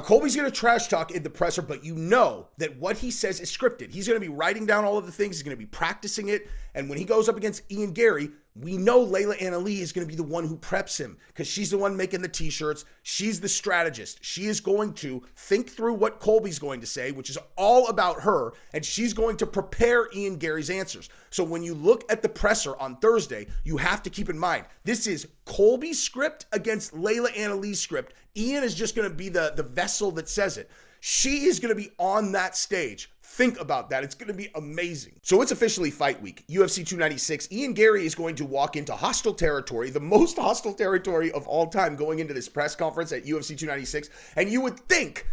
Colby's going to trash talk in the presser, but you know that what he says is scripted. He's going to be writing down all of the things. He's going to be practicing it. And when he goes up against Ian Garry, we know Layla Anna Lee is going to be the one who preps him because she's the one making the t-shirts. She's the strategist. She is going to think through what Colby's going to say, which is all about her, and she's going to prepare Ian Garry's answers. So when you look at the presser on Thursday, you have to keep in mind, this is Colby's script against Layla Anna Lee's script. Ian is just going to be the vessel that says it. She is going to be on that stage. Think about that. It's going to be amazing. So it's officially fight week. UFC 296. Ian Garry is going to walk into hostile territory, the most hostile territory of all time, going into this press conference at UFC 296. And you would think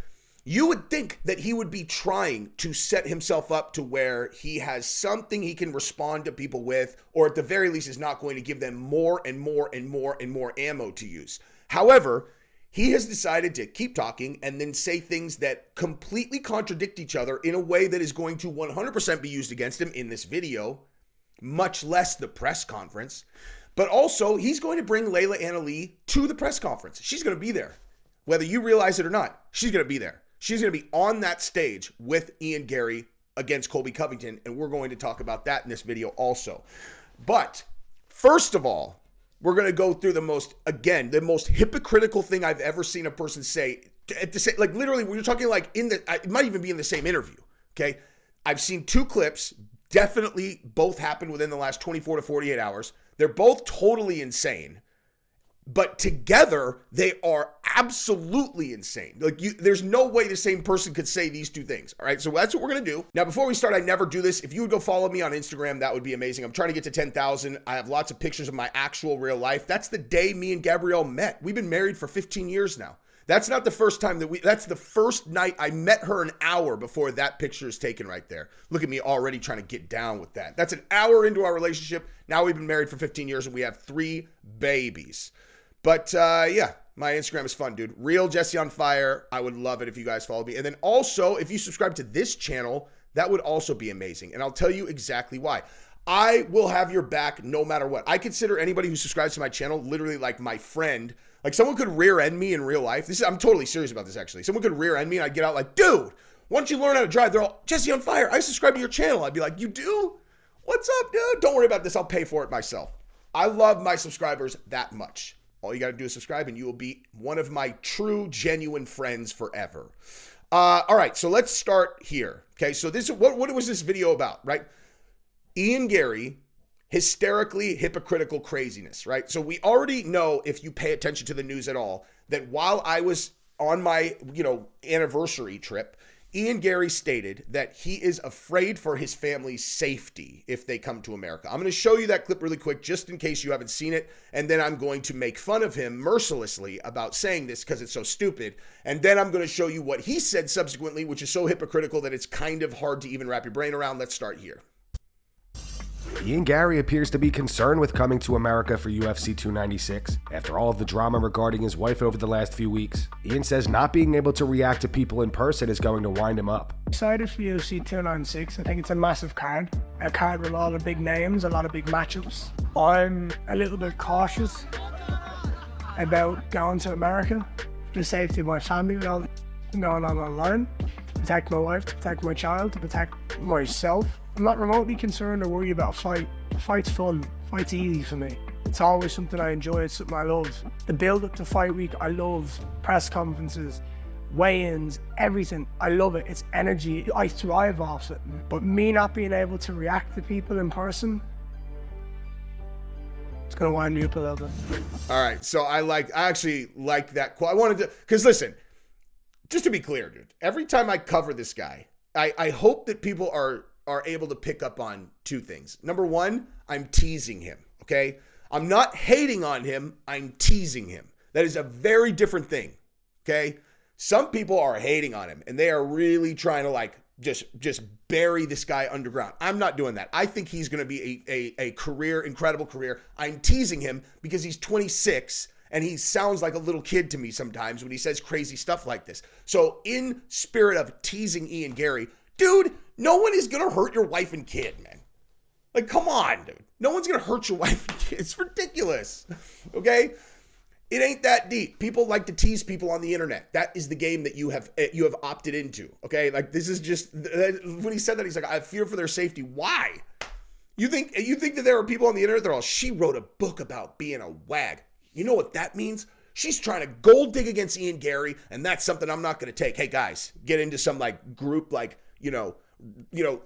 that he would be trying to set himself up to where he has something he can respond to people with, or at the very least is not going to give them more and more and more and more ammo to use. However, he has decided to keep talking and then say things that completely contradict each other in a way that is going to 100% be used against him in this video, much less the press conference. But also, he's going to bring Layla Anna Lee to the press conference. She's going to be there. Whether you realize it or not, she's going to be there. She's going to be on that stage with Ian Garry against Colby Covington, and we're going to talk about that in this video also. But first of all, we're going to go through the most hypocritical thing I've ever seen a person say. Like literally, we're talking like it might even be in the same interview, okay? I've seen two clips, definitely both happened within the last 24 to 48 hours. They're both totally insane. But together, they are absolutely insane. Like, there's no way the same person could say these two things. All right, so that's what we're going to do. Now, before we start, I never do this. If you would go follow me on Instagram, that would be amazing. I'm trying to get to 10,000. I have lots of pictures of my actual real life. That's the day me and Gabrielle met. We've been married for 15 years now. That's not the first time that's the first night I met her an hour before that picture is taken right there. Look at me already trying to get down with that. That's an hour into our relationship. Now we've been married for 15 years and we have 3 babies. But yeah, my Instagram is fun, dude. Real Jesse on Fire. I would love it if you guys follow me. And then also, if you subscribe to this channel, that would also be amazing. And I'll tell you exactly why. I will have your back no matter what. I consider anybody who subscribes to my channel literally like my friend. Like someone could rear end me in real life. I'm totally serious about this actually. Someone could rear end me and I'd get out like, dude, why don't you learn how to drive? They're all, Jesse on Fire. I subscribe to your channel. I'd be like, you do? What's up, dude? Don't worry about this. I'll pay for it myself. I love my subscribers that much. All you got to do is subscribe and you will be one of my true, genuine friends forever. All right, so let's start here. Okay, so this what was this video about, right? Ian Garry, hysterically hypocritical craziness, right? So we already know, if you pay attention to the news at all, that while I was on my, anniversary trip, Ian Garry stated that he is afraid for his family's safety if they come to America. I'm going to show you that clip really quick just in case you haven't seen it, and then I'm going to make fun of him mercilessly about saying this because it's so stupid, and then I'm going to show you what he said subsequently, which is so hypocritical that it's kind of hard to even wrap your brain around. Let's start here. Ian Garry appears to be concerned with coming to America for UFC 296. After all of the drama regarding his wife over the last few weeks, Ian says not being able to react to people in person is going to wind him up. Excited for UFC 296. I think it's a massive card. A card with a lot of big names, a lot of big matchups. I'm a little bit cautious about going to America for the safety of my family with all going on online. To protect my wife, to protect my child, to protect myself. I'm not remotely concerned or worried about a fight. The fight's fun. Fight's easy for me. It's always something I enjoy. It's something I love. The build up to fight week, I love. Press conferences, weigh-ins, everything. I love it. It's energy. I thrive off it. But me not being able to react to people in person, it's gonna wind me up a little bit. All right, so I actually like that quote. I wanted to, because listen, just to be clear, dude, every time I cover this guy, I hope that people are able to pick up on two things. Number one, I'm teasing him, okay? I'm not hating on him, I'm teasing him. That is a very different thing, okay? Some people are hating on him and they are really trying to just bury this guy underground. I'm not doing that. I think he's going to be a career, incredible career. I'm teasing him because he's 26 and he sounds like a little kid to me sometimes when he says crazy stuff like this. So in spirit of teasing Ian Garry, dude, no one is going to hurt your wife and kid, man. Like, come on, dude. No one's going to hurt your wife and kid. It's ridiculous, okay? It ain't that deep. People like to tease people on the internet. That is the game that you have opted into. Okay, like this is just when he said that, he's like, I fear for their safety. Why? You think that there are people on the internet that are all, she wrote a book about being a wag. You know what that means? She's trying to gold dig against Ian Garry, and that's something I'm not going to take. Hey guys, get into some like group like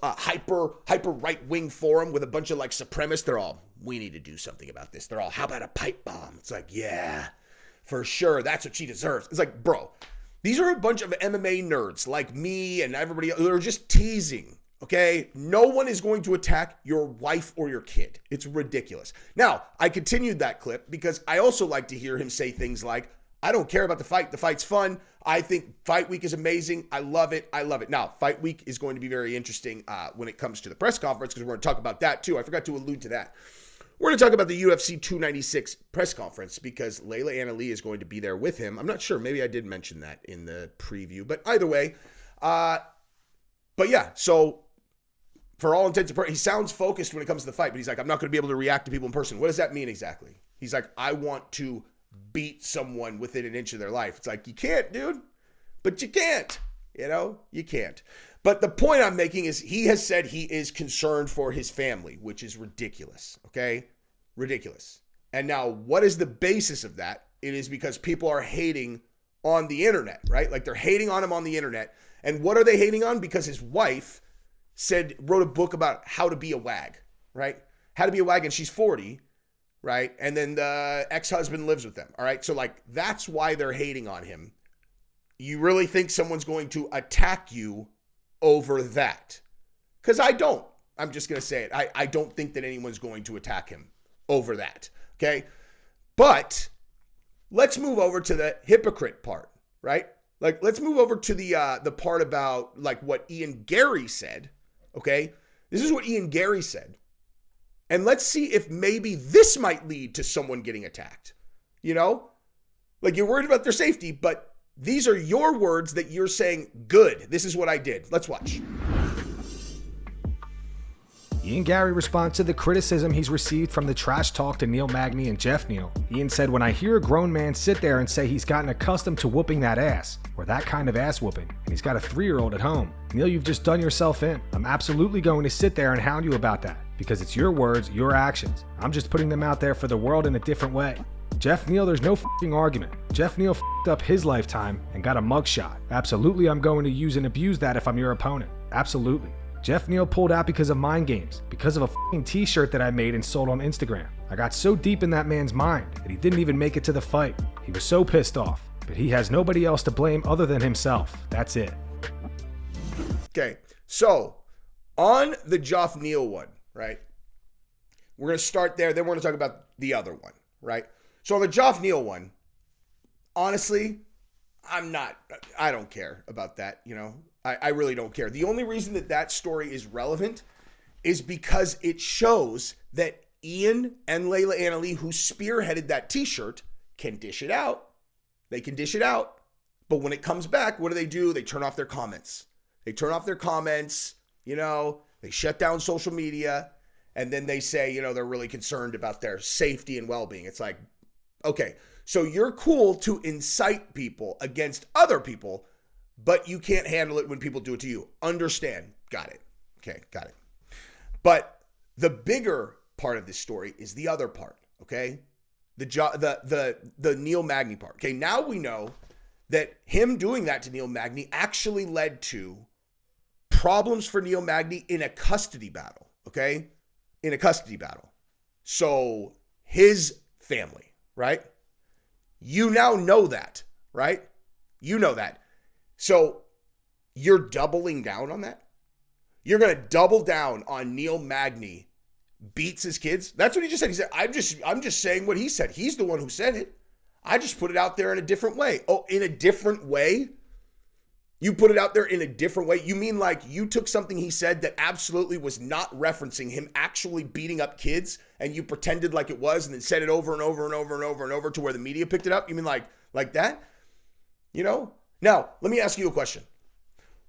hyper right wing forum with a bunch of like supremacists. They're all, we need to do something about this. They're all, how about a pipe bomb? It's like, yeah, for sure. That's what she deserves. It's like, bro, these are a bunch of MMA nerds like me and everybody else who are just teasing. Okay, no one is going to attack your wife or your kid. It's ridiculous. Now, I continued that clip because I also like to hear him say things like, I don't care about the fight. The fight's fun. I think Fight Week is amazing. I love it. I love it. Now, Fight Week is going to be very interesting when it comes to the press conference because we're going to talk about that too. I forgot to allude to that. We're going to talk about the UFC 296 press conference because Layla Annalee is going to be there with him. I'm not sure. Maybe I did mention that in the preview. But either way, but yeah, so for all intents and purposes, he sounds focused when it comes to the fight, but he's like, I'm not going to be able to react to people in person. What does that mean exactly? He's like, I want to beat someone within an inch of their life. It's like, you can't, dude, but you can't, you can't. But the point I'm making is he has said he is concerned for his family, which is ridiculous. Okay. Ridiculous. And now what is the basis of that? It is because people are hating on the internet, right? Like they're hating on him on the internet. And what are they hating on? Because his wife wrote a book about how to be a wag, right? How to be a wag, and she's 40, right? And then the ex-husband lives with them, all right? So like, that's why they're hating on him. You really think someone's going to attack you over that? Because I don't. I'm just going to say it. I don't think that anyone's going to attack him over that, okay? But let's move over to the hypocrite part, right? Like, let's move over to the part about like what Ian Garry said, okay? This is what Ian Garry said. And let's see if maybe this might lead to someone getting attacked. Like you're worried about their safety, but these are your words that you're saying, good, this is what I did. Let's watch. Ian Garry responds to the criticism he's received from the trash talk to Neil Magny and Jeff Neal. Ian said, when I hear a grown man sit there and say he's gotten accustomed to whooping that ass, or that kind of ass whooping, and he's got a 3-year-old at home, Neil, you've just done yourself in. I'm absolutely going to sit there and hound you about that, because it's your words, your actions. I'm just putting them out there for the world in a different way. Jeff Neal, there's no f***ing argument. Jeff Neal f***ed up his lifetime and got a mugshot. Absolutely, I'm going to use and abuse that if I'm your opponent. Absolutely. Jeff Neal pulled out because of mind games, because of a f***ing t-shirt that I made and sold on Instagram. I got so deep in that man's mind that he didn't even make it to the fight. He was so pissed off, but he has nobody else to blame other than himself. That's it. Okay, so on the Jeff Neal one, right? We're going to start there, then we're going to talk about the other one, right? So on the Jeff Neal one, honestly, I don't care about that, I really don't care. The only reason that story is relevant is because it shows that Ian and Layla Annalee, who spearheaded that t-shirt, can dish it out. They can dish it out. But when it comes back, what do? They turn off their comments. They shut down social media, and then they say, they're really concerned about their safety and well-being. It's like, okay, so you're cool to incite people against other people, but you can't handle it when people do it to you. Understand. Got it. Okay, got it. But the bigger part of this story is the other part, okay? The Neil Magny part. Okay, now we know that him doing that to Neil Magny actually led to problems for Neil Magny in a custody battle, okay? In a custody battle. So his family, right? You now know that, right? You know that. So you're doubling down on that? You're going to double down on Neil Magny beats his kids? That's what he just said. He said, I'm just saying what he said. He's the one who said it. I just put it out there in a different way. Oh, in a different way? You put it out there in a different way? You mean like you took something he said that absolutely was not referencing him actually beating up kids, and you pretended like it was and then said it over and over and over and over and over to where the media picked it up? You mean like that? Now, let me ask you a question.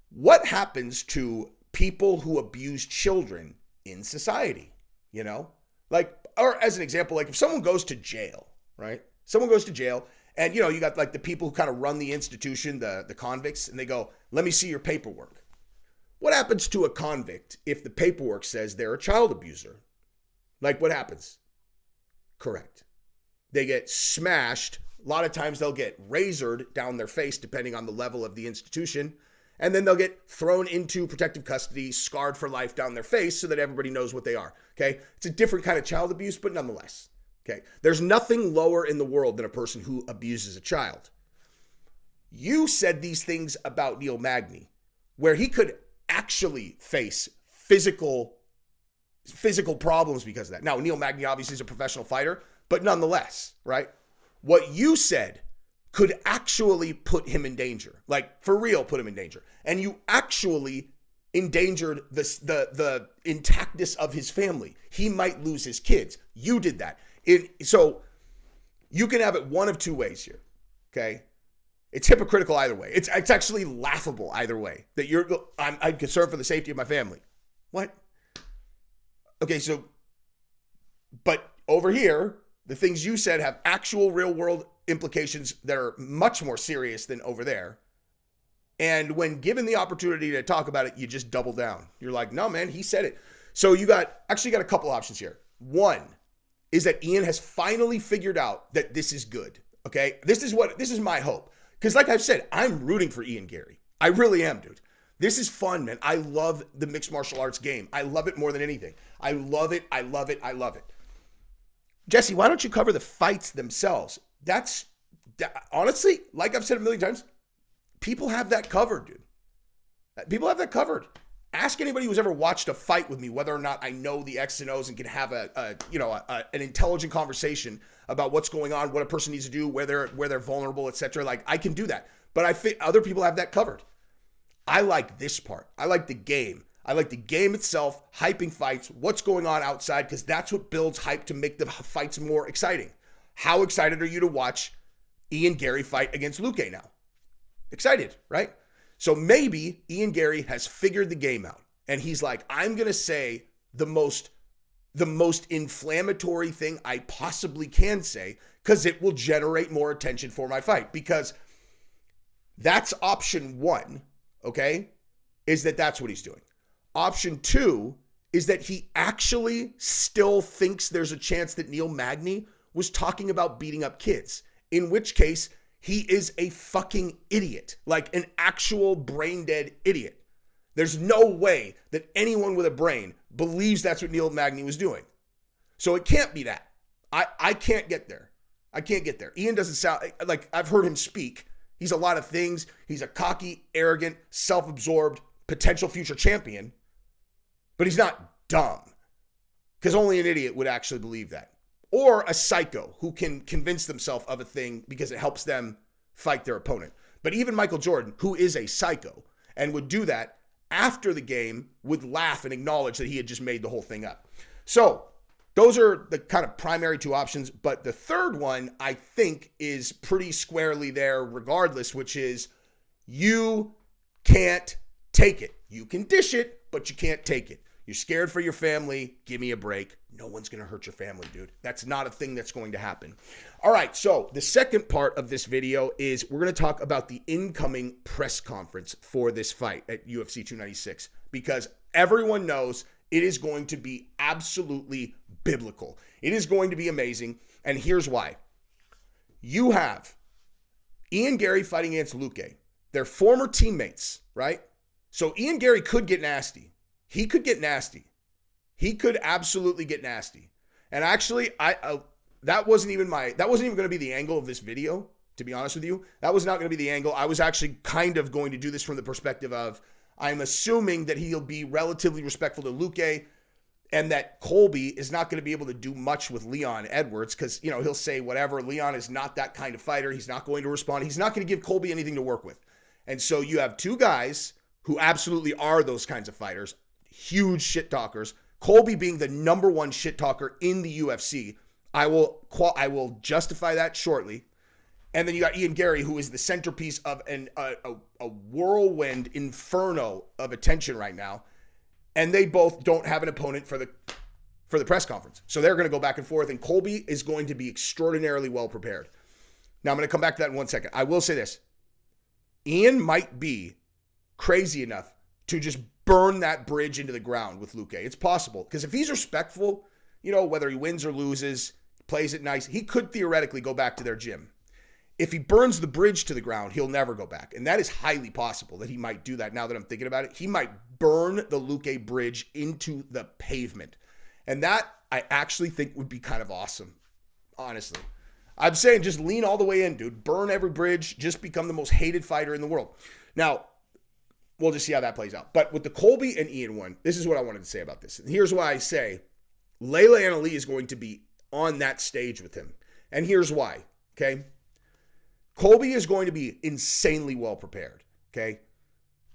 What happens to people who abuse children in society? Or as an example, like if someone goes to jail, right? Someone goes to jail, and you got like the people who kind of run the institution, the convicts, and they go, let me see your paperwork. What happens to a convict if the paperwork says they're a child abuser? Like, what happens? Correct. They get smashed. A lot of times they'll get razored down their face, depending on the level of the institution. And then they'll get thrown into protective custody, scarred for life down their face so that everybody knows what they are. Okay. It's a different kind of child abuse, but nonetheless. Okay. There's nothing lower in the world than a person who abuses a child. You said these things about Neil Magny, where he could actually face physical problems because of that. Now, Neil Magny obviously is a professional fighter, but nonetheless, right? What you said could actually put him in danger. Like, for real, put him in danger. And you actually endangered the intactness of his family. He might lose his kids. You did that. So you can have it one of two ways here, okay? It's hypocritical either way. It's actually laughable either way. That I'm concerned for the safety of my family. What? Okay, so, but over here, the things you said have actual real world implications that are much more serious than over there. And when given the opportunity to talk about it, you just double down. You're like, no, man, he said it. So you got a couple options here. One is that Ian has finally figured out that this is good. Okay. This is my hope. Because like I've said, I'm rooting for Ian Garry. I really am, dude. This is fun, man. I love the mixed martial arts game. I love it more than anything. I love it. I love it. I love it. Jesse, why don't you cover the fights themselves? Honestly, like I've said a million times, people have that covered, dude. People have that covered. Ask anybody who's ever watched a fight with me whether or not I know the X and O's and can have an intelligent conversation about what's going on, what a person needs to do, where they're vulnerable, etc. Like, I can do that. But other people have that covered. I like this part. I like the game. I like the game itself, hyping fights, what's going on outside, because that's what builds hype to make the fights more exciting. How excited are you to watch Ian Garry fight against Luque now? Excited, right? So maybe Ian Garry has figured the game out, and he's like, I'm going to say the most inflammatory thing I possibly can say, because it will generate more attention for my fight. Because that's option one, okay, is that's what he's doing. Option two is that he actually still thinks there's a chance that Neil Magny was talking about beating up kids, in which case he is a fucking idiot, like an actual brain dead idiot. There's no way that anyone with a brain believes that's what Neil Magny was doing. So it can't be that. I can't get there. I can't get there. Ian doesn't sound like, I've heard him speak. He's a lot of things. He's a cocky, arrogant, self-absorbed, potential future champion. But he's not dumb, because only an idiot would actually believe that. Or a psycho who can convince themselves of a thing because it helps them fight their opponent. But even Michael Jordan, who is a psycho and would do that after the game, would laugh and acknowledge that he had just made the whole thing up. So those are the kind of primary two options. But the third one, I think, is pretty squarely there regardless, which is you can't take it. You can dish it, but you can't take it. You're scared for your family. Give me a break. No one's going to hurt your family, dude. That's not a thing that's going to happen. All right, so the second part of this video is we're going to talk about the incoming press conference for this fight at UFC 296, because everyone knows it is going to be absolutely biblical. It is going to be amazing, and here's why. You have Ian Garry fighting against Luque. They're former teammates, right? So Ian Garry could get nasty. He could get nasty. He could absolutely get nasty. And actually, that wasn't even going to be the angle of this video, to be honest with you. That was not going to be the angle. I was actually kind of going to do this from the perspective of, I'm assuming that he'll be relatively respectful to Luque, and that Colby is not going to be able to do much with Leon Edwards, because, he'll say whatever. Leon is not that kind of fighter. He's not going to respond. He's not going to give Colby anything to work with. And so you have two guys who absolutely are those kinds of fighters, huge shit talkers. Colby being the number one shit talker in the UFC. I will justify that shortly. And then you got Ian Garry, who is the centerpiece of a whirlwind inferno of attention right now. And they both don't have an opponent for for the press conference. So they're going to go back and forth, and Colby is going to be extraordinarily well prepared. Now, I'm going to come back to that in 1 second. I will say this. Ian might be crazy enough to just burn that bridge into the ground with Luque. It's possible. Because if he's respectful, whether he wins or loses, plays it nice, he could theoretically go back to their gym. If he burns the bridge to the ground, he'll never go back. And that is highly possible that he might do that now that I'm thinking about it. He might burn the Luque bridge into the pavement. And that, I actually think, would be kind of awesome, honestly. I'm saying just lean all the way in, dude. Burn every bridge. Just become the most hated fighter in the world. Now, we'll just see how that plays out. But with the Colby and Ian one, this is what I wanted to say about this. And here's why I say Layla Anna Lee is going to be on that stage with him. And here's why, okay? Colby is going to be insanely well prepared, okay?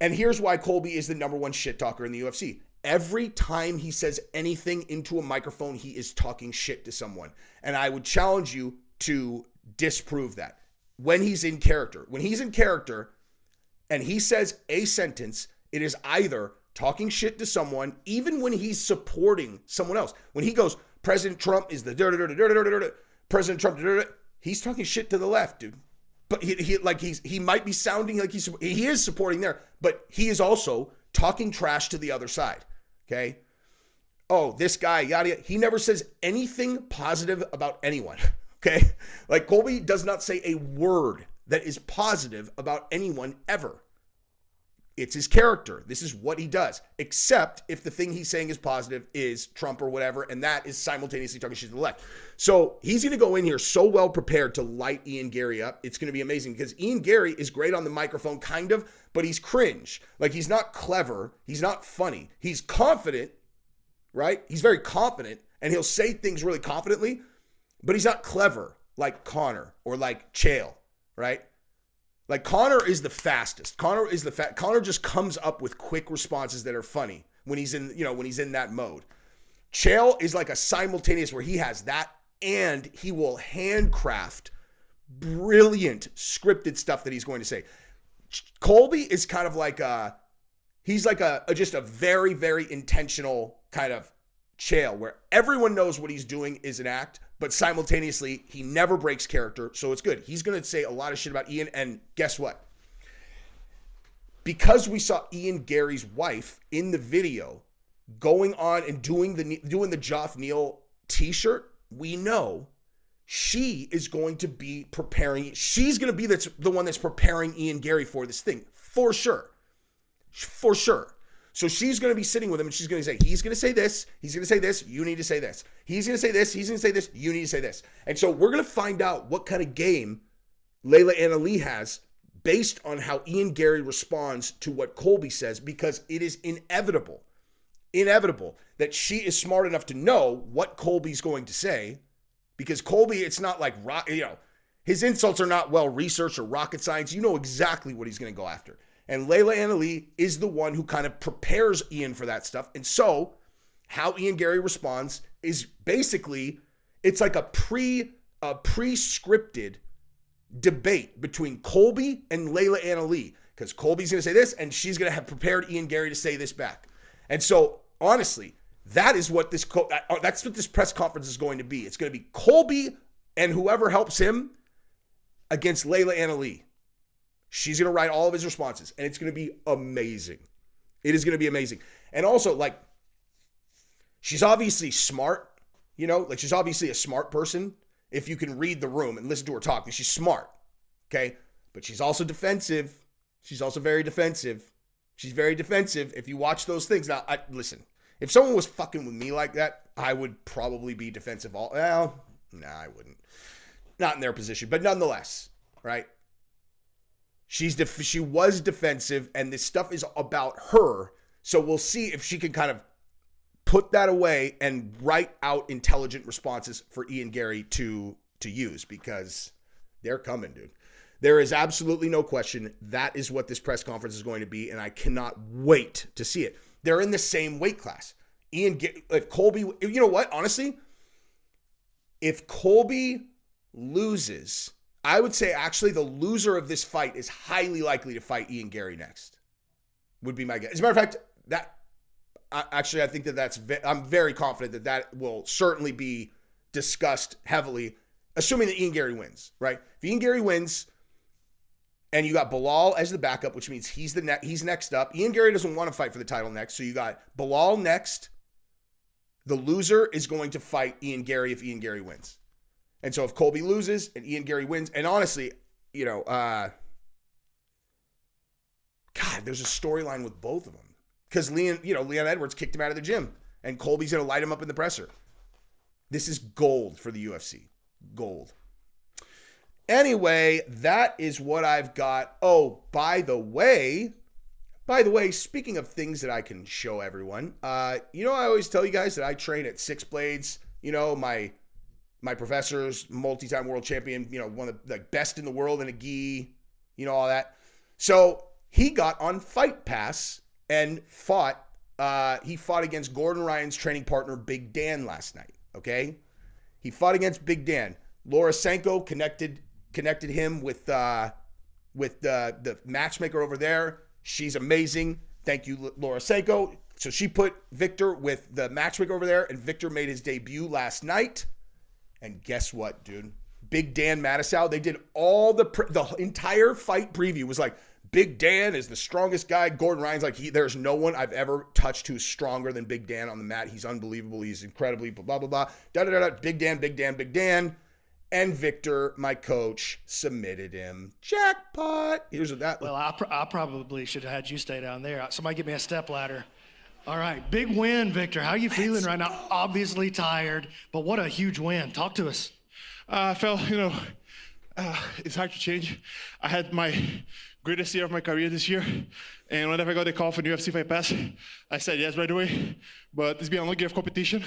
And here's why Colby is the number one shit talker in the UFC. Every time he says anything into a microphone, he is talking shit to someone. And I would challenge you to disprove that. When he's in character. When he's in character and he says a sentence, it is either talking shit to someone, even when he's supporting someone else. When he goes, President Trump is the President Trump, he's talking shit to the left, dude. But he might be sounding like he is supporting there, but he is also talking trash to the other side. Okay. Oh, this guy, yada, yada. He never says anything positive about anyone. Okay. Like Colby does not say a word that is positive about anyone ever. It's his character. This is what he does, except if the thing he's saying is positive is Trump or whatever, and that is simultaneously talking shit to the left. So he's going to go in here so well prepared to light Ian Garry up. It's going to be amazing because Ian Garry is great on the microphone, kind of, but he's cringe. Like he's not clever. He's not funny. He's confident, right? He's very confident, and he'll say things really confidently, but he's not clever like Conor or like Chael, right? Like Conor is the fastest. Conor just comes up with quick responses that are funny when he's in, when he's in that mode. Chael is like a simultaneous where he has that and he will handcraft brilliant scripted stuff that he's going to say. Colby is kind of like he's like just a very, very intentional kind of Chael where everyone knows what he's doing is an act, but simultaneously, he never breaks character, so it's good. He's going to say a lot of shit about Ian, and guess what? Because we saw Ian Garry's wife in the video going on and doing the Joff Neal t-shirt, we know she is going to be preparing. She's going to be the one that's preparing Ian Garry for this thing, for sure. For sure. So she's going to be sitting with him and she's going to say, he's going to say this, he's going to say this, you need to say this. He's going to say this, he's going to say this, you need to say this. And so we're going to find out what kind of game Layla Anna Lee has based on how Ian Garry responds to what Colby says, because it is inevitable that she is smart enough to know what Colby's going to say, because Colby, it's not like, his insults are not well researched or rocket science. You know exactly what he's going to go after. And Layla Anna Lee is the one who kind of prepares Ian for that stuff. And so how Ian Garry responds is basically, it's like a pre-scripted debate between Colby and Layla Anna Lee, because Colby's going to say this and she's going to have prepared Ian Garry to say this back. And so honestly, that's what this press conference is going to be. It's going to be Colby and whoever helps him against Layla Anna Lee. She's going to write all of his responses, and it's going to be amazing. It is going to be amazing. And also, like, she's obviously smart, she's obviously a smart person if you can read the room and listen to her talk. She's smart, okay? But she's also defensive. She's also very defensive. She's very defensive. If you watch those things, now, listen, if someone was fucking with me like that, I would probably be defensive. I wouldn't. Not in their position, but nonetheless, right? She was defensive, and this stuff is about her. So we'll see if she can kind of put that away and write out intelligent responses for Ian Garry to use, because they're coming, dude. There is absolutely no question that is what this press conference is going to be, and I cannot wait to see it. They're in the same weight class. If Colby, you know what? Honestly, if Colby loses, I would say actually the loser of this fight is highly likely to fight Ian Garry next. Would be my guess. As a matter of fact, actually, I think I'm very confident that will certainly be discussed heavily, assuming that Ian Garry wins, right? If Ian Garry wins and you got Bilal as the backup, which means he's next up. Ian Garry doesn't want to fight for the title next, so you got Bilal next. The loser is going to fight Ian Garry if Ian Garry wins. And so if Colby loses and Ian Garry wins, and honestly, God, there's a storyline with both of them. Because Leon Edwards kicked him out of the gym, and Colby's going to light him up in the presser. This is gold for the UFC. Gold. Anyway, that is what I've got. Oh, by the way, speaking of things that I can show everyone, I always tell you guys that I train at Six Blades. My professor's multi-time world champion, one of the best in the world in a gi, all that. So he got on Fight Pass and fought. He fought against Gordon Ryan's training partner, Big Dan, last night. Okay, he fought against Big Dan. Laura Sanko connected him with the matchmaker over there. She's amazing. Thank you, Laura Sanko. So she put Victor with the matchmaker over there, and Victor made his debut last night. And guess what, dude? Big Dan Matisow, they did all the entire fight preview was like, Big Dan is the strongest guy. Gordon Ryan's like, there's no one I've ever touched who's stronger than Big Dan on the mat. He's unbelievable. He's incredibly blah, blah, blah. Big Dan, Big Dan, Big Dan. And Victor, my coach, submitted him. Jackpot. Here's what that. Well, I probably should have had you stay down there. Somebody get me a step ladder. All right, big win, Victor. How are you feeling right now? Obviously tired, but what a huge win. Talk to us. I felt, it's hard to change. I had my greatest year of my career this year, and whenever I got the call for the UFC Fight Pass, I said yes right away. But it's been a long year of competition,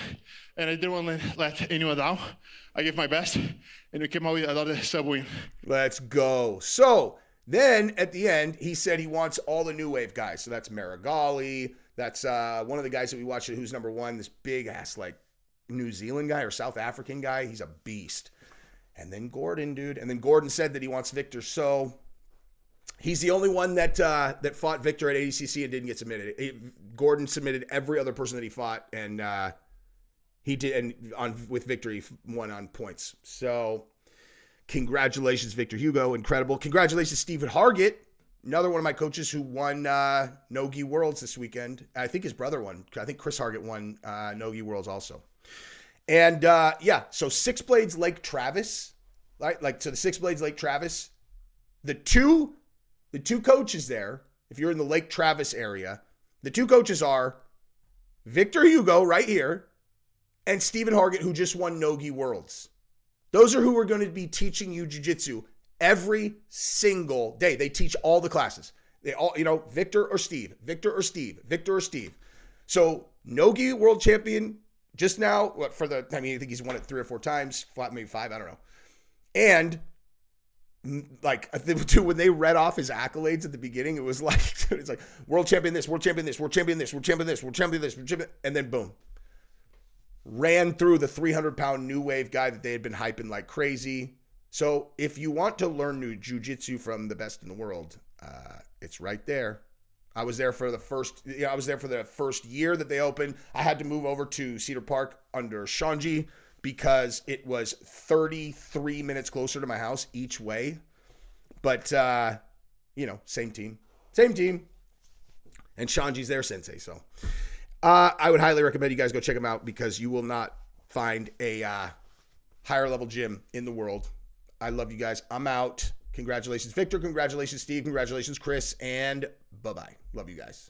and I didn't want to let anyone down. I gave my best, and we came out with another sub win. Let's go. So then at the end, he said he wants all the new wave guys. So that's Marigali. That's one of the guys that we watched who's number one, this big ass like New Zealand guy or South African guy. He's a beast. And then Gordon, dude. And then Gordon said that he wants Victor. So he's the only one that fought Victor at ADCC and didn't get submitted. Gordon submitted every other person that he fought, and he did. And with Victor, he won on points. So congratulations, Victor Hugo. Incredible. Congratulations, Stephen Hargett. Another one of my coaches who won No-Gi Worlds this weekend. I think his brother won. I think Chris Hargett won No-Gi Worlds also. And so Six Blades Lake Travis, right? So the Six Blades Lake Travis, the two coaches there, if you're in the Lake Travis area, the two coaches are Victor Hugo right here and Stephen Hargett, who just won No-Gi Worlds. Those are who are going to be teaching you jiu-jitsu every single day. They teach all the classes. They all, Victor or Steve, Victor or Steve, Victor or Steve. So No-Gi world champion just now, I think he's won it 3 or 4 times, maybe 5, I don't know. And like when they read off his accolades at the beginning, it was like, it's like world champion this, world champion this, world champion this, world champion this, world champion this, world champion, and then boom. Ran through the 300-pound new wave guy that they had been hyping like crazy. So if you want to learn new jiu-jitsu from the best in the world, it's right there. I was there for the first year that they opened. I had to move over to Cedar Park under Shanji because it was 33 minutes closer to my house each way. But, same team. And Shanji's their sensei. So I would highly recommend you guys go check him out because you will not find a higher level gym in the world. I love you guys. I'm out. Congratulations, Victor. Congratulations, Steve. Congratulations, Chris. And bye-bye. Love you guys.